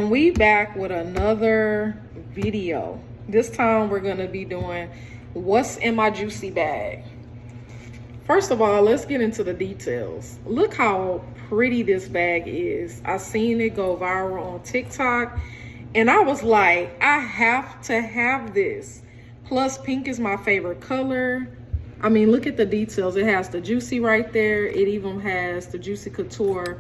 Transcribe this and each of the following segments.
We back with another video. This time we're gonna be doing what's in my juicy bag. First of all, let's get into the details. Look how pretty this bag is. I seen it go viral on TikTok and I was like, I have to have this. Plus, pink is my favorite color. I mean, look at the details. It has the juicy right there. It even has the juicy couture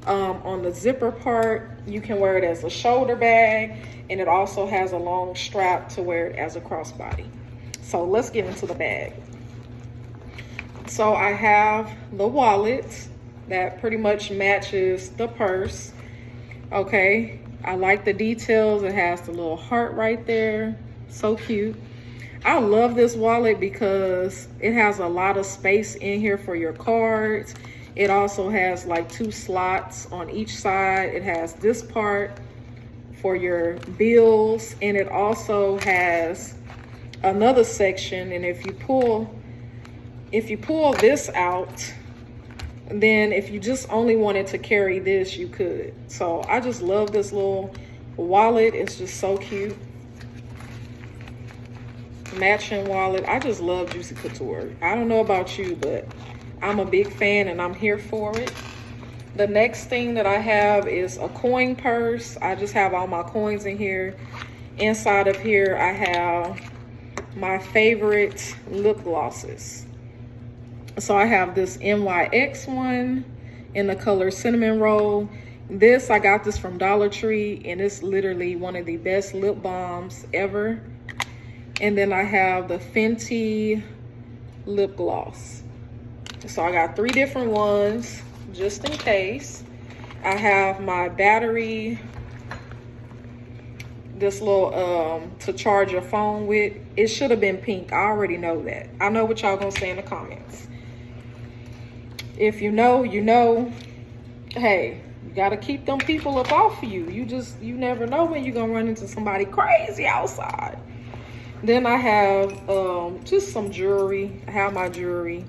on the zipper part. You can wear it as a shoulder bag, and it also has a long strap to wear it as a crossbody. So let's get into the bag. So I have the wallet that pretty much matches the purse. Okay, I like the details. It has the little heart right there. So cute. I love this wallet because it has a lot of space in here for your cards. It also has like 2 slots on each side. It has this part for your bills, and it also has another section. And if you pull this out, then if you just only wanted to carry this, you could. So I just love this little wallet. It's just so cute. Matching wallet. I just love Juicy Couture. I don't know about you, but I'm a big fan and I'm here for it. The next thing that I have is a coin purse. I just have all my coins in here. Inside of here, I have my favorite lip glosses. So I have this NYX one in the color Cinnamon Roll. I got this from Dollar Tree, and it's literally one of the best lip balms ever. And then I have the Fenty lip gloss. So I got 3 different ones, just in case. I have my battery, this little to charge your phone with. It should have been pink. I already know that. I know what y'all gonna say in the comments. If you know, you know. Hey, you gotta keep them people up off of you. You never know when you're gonna run into somebody crazy outside. Then I have just some jewelry. I have my jewelry,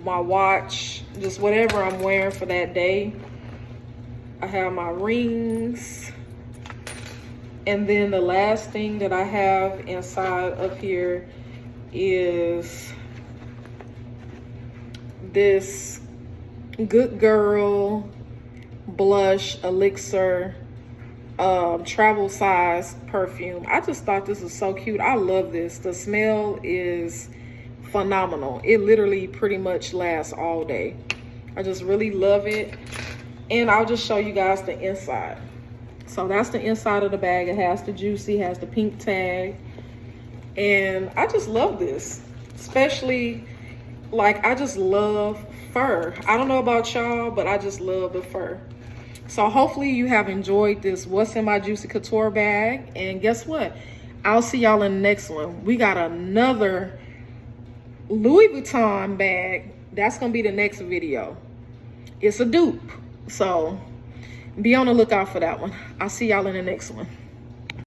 my watch, just whatever I'm wearing for that day. I have my rings. And then the last thing that I have inside of here is this Good Girl blush elixir travel size perfume. I just thought this was so cute. I love this. The smell is phenomenal. It literally pretty much lasts all day. I just really love it. And I'll just show you guys the inside. So that's the inside of the bag. It has the juicy, has the pink tag. And I just love this. Especially, like, I just love fur. I don't know about y'all, but I just love the fur. So hopefully you have enjoyed this What's in My Juicy Couture bag. And guess what? I'll see y'all in the next one. We got another Louis Vuitton bag. That's going to be the next video. It's a dupe. So be on the lookout for that one. I'll see y'all in the next one.